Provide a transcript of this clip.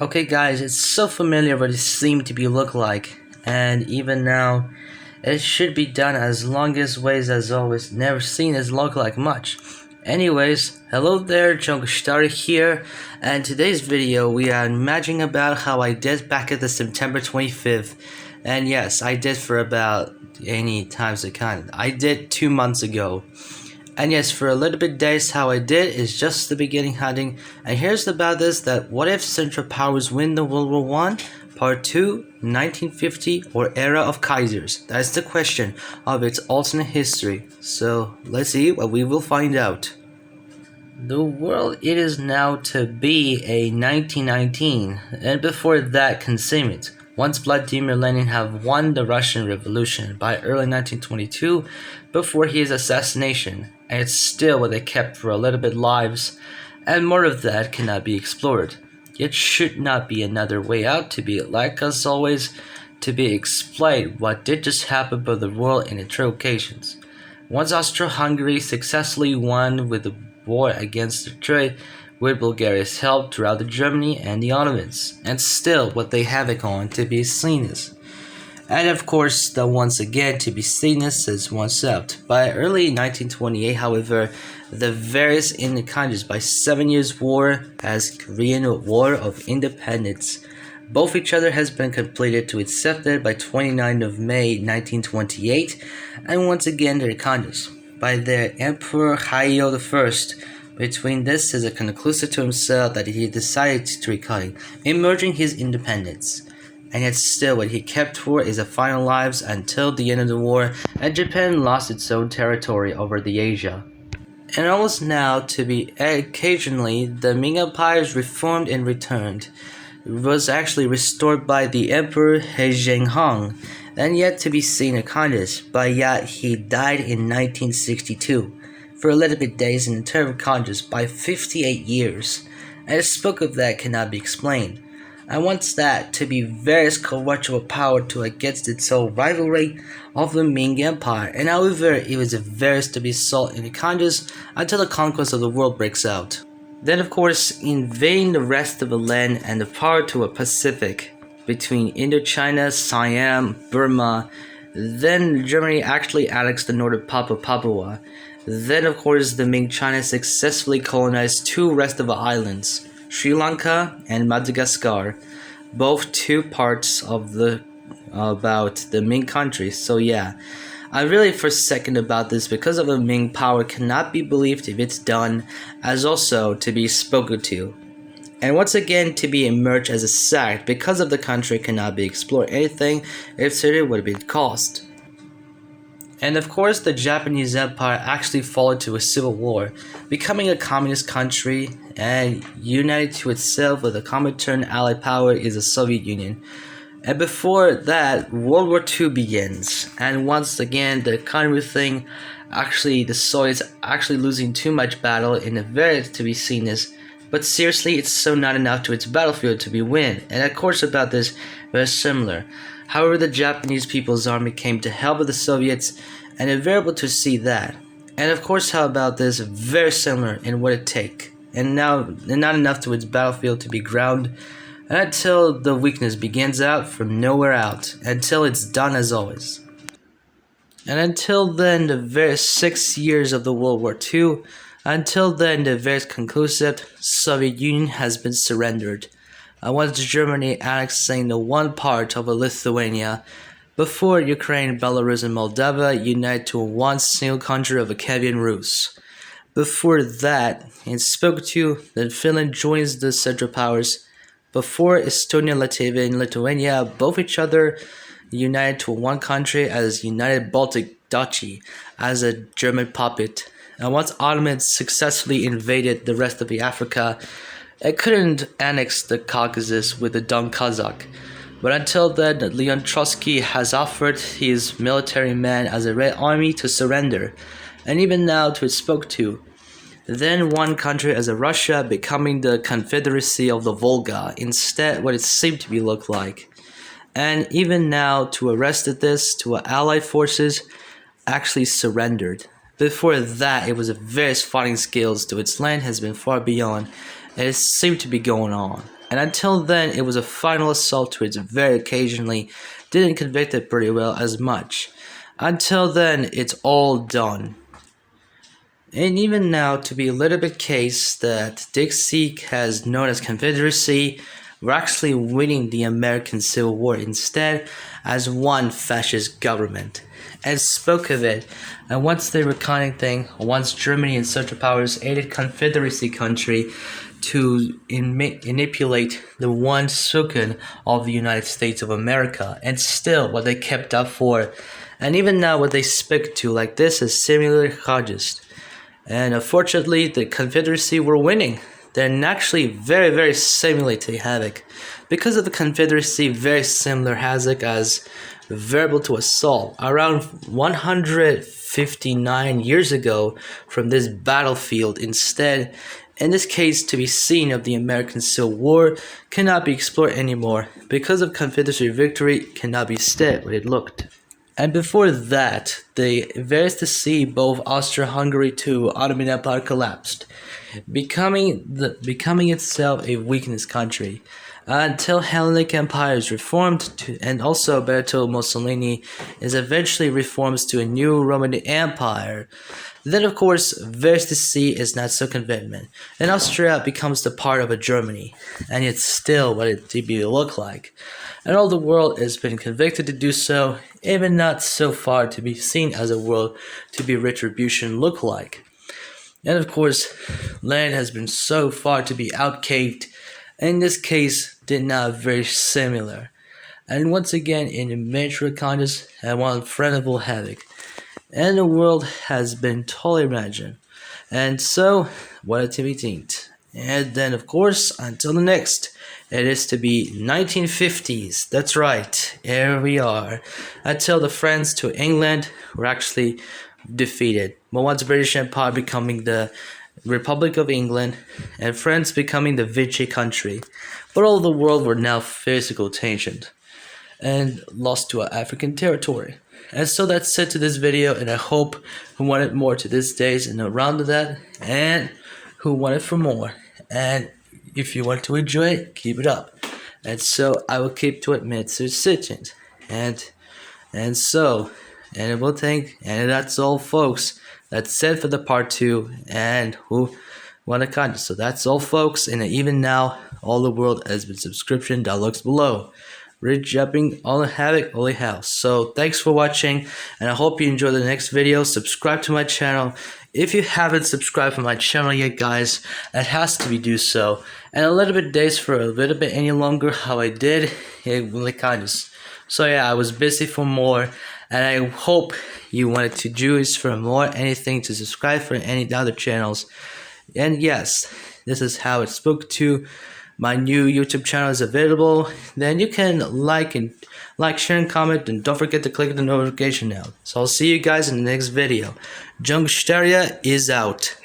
Okay guys, it's so familiar what it seemed to be look like, and even now, it should be done as longest ways as always, never seen as look like much. Anyways, hello there, Jungle here, and today's video we are imagining about how I did back at the September 25th, and yes, I did for about any times I can. I did 2 months ago. And yes, for a little bit days, how I did is just the beginning hunting. And here's about this: that what if Central Powers win the World War One, Part 2, 1950, or era of Kaisers? That's the question of its alternate history. So let's see what we will find out. The world it is now to be a 1919, and before that consummate. Once Vladimir Lenin have won the Russian Revolution by early 1922 before his assassination, and it's still what they kept for a little bit lives, and more of that cannot be explored. It should not be another way out to be like us always, to be explained what did just happen for the world in its occasions. Once Austro-Hungary successfully won with the war against the trade, with Bulgaria's help throughout Germany and the Ottomans, and still what they have it on to be seen as. And of course, the once again to be seen as once out. By early 1928, however, the various in countries by 7 Years' War as Korean War of Independence. Both each other has been completed to accepted by 29th of May 1928, and once again their countries by their Emperor Haile I. Between this is a conclusive to himself that he decided to reclaim, emerging his independence. And yet still what he kept for is the final lives until the end of the war, and Japan lost its own territory over the Asia. And almost now to be occasionally the Ming Empire is reformed and returned. It was actually restored by the Emperor He Zhenghong, and yet to be seen in Congress, but yet he died in 1962. For a little bit days in the term of Congress by 58 years, and a spoke of that cannot be explained. I wants that to be various corruptible power to against its own rivalry of the Ming Empire, and however it was various to be sought in the Congress until the conquest of the world breaks out. Then of course invading the rest of the land and the power to a Pacific between Indochina, Siam, Burma. Then Germany actually annexed the northern Papua. Then of course the Ming China successfully colonized two rest of the islands, Sri Lanka and Madagascar, both two parts of the about the Ming country. So yeah, I really for a second about this because of the Ming power cannot be believed if it's done as also to be spoken to. And once again to be emerged as a sack because of the country cannot be explored anything if it would be cost. And of course the Japanese Empire actually followed to a civil war, becoming a communist country and united to itself with a Comintern allied power is the Soviet Union. And before that, World War II begins, and once again the economy thing, actually the Soviets actually losing too much battle in a very to be seen as, but seriously it's so not enough to its battlefield to be win, and of course about this very similar. However, the Japanese People's Army came to help the Soviets, and it's variable to see that. And of course, how about this? Very similar in what it take, and now not enough to its battlefield to be ground, until the weakness begins out from nowhere out, until it's done as always. And until then, the various 6 years of the World War II, until then, the very conclusive Soviet Union has been surrendered. Once Germany annexing the one part of Lithuania, before Ukraine, Belarus, and Moldova unite to one single country of Kievan Rus. Before that, in spoke to, then Finland joins the Central Powers. Before Estonia, Latvia, and Lithuania, both each other united to one country as United Baltic Duchy, as a German puppet. And once Ottomans successfully invaded the rest of the Africa, it couldn't annex the Caucasus with the Don Kazakh. But until then, Leon Trotsky has offered his military men as a Red Army to surrender, and even now to its spoke to. Then one country as a Russia becoming the Confederacy of the Volga, instead what it seemed to be look like. And even now to arrested this to allied forces actually surrendered. Before that, it was a various fighting skills to its land has been far beyond, and it seemed to be going on. And until then, it was a final assault to it very occasionally, didn't convict it pretty well as much. Until then, it's all done. And even now, to be a little bit case that Dixie has known as Confederacy, we're actually winning the American Civil War instead as one fascist government. And spoke of it, and once the recounting thing, once Germany and Central Powers aided Confederacy country to manipulate the one second of the United States of America, and still what they kept up for, and even now what they speak to like this is similar Hajist. And unfortunately, the Confederacy were winning. They're actually very, very similar to Havoc. Because of the Confederacy, very similar Havoc as verbal to assault. Around 159 years ago from this battlefield, instead, in this case, to be seen of the American Civil War cannot be explored anymore because of Confederacy victory cannot be stated what it looked. And before that, the various to see both Austria-Hungary to Ottoman Empire collapsed, becoming itself a weakness country, until Hellenic Empire is reformed and also Benito Mussolini is eventually reforms to a new Roman Empire. Then of course, various to see is not so convenient, and Austria becomes the part of a Germany, and it's still what it did look like. And all the world has been convicted to do so, even not so far to be seen as a world to be retribution look like. And of course, land has been so far to be outcaved, in this case, did not very similar. And once again, in the major contest, and one friendable havoc. And the world has been totally imagined. And so, what a to be think. And then, of course, until the next, it is to be 1950s. That's right, here we are. Until the friends to England were actually defeated. But once British Empire becoming the Republic of England, and France becoming the Vichy country. But all the world were now physical tensioned and lost to African territory. And so that's it to this video, and I hope who wanted more to this days and around that, and who wanted for more. And if you want to enjoy it, keep it up. And so I will keep to it minutes sitting. And we'll think, and that's all folks. That's it for the part 2, and who want to content. So that's all folks, and even now, all the world has been subscription that looks below. Rejumping all the havoc, holy house. So thanks for watching, and I hope you enjoy the next video. Subscribe to my channel. If you haven't subscribed to my channel yet, guys, it has to be do so. And a little bit days for a little bit any longer how I did, it really kind of. So yeah, I was busy for more, and I hope you wanted to choose for more anything to subscribe for any other channels. And yes, this is how it spoke to. My new YouTube channel is available. Then you can like, share, and comment, and don't forget to click the notification now. So I'll see you guys in the next video. Jungsteria is out.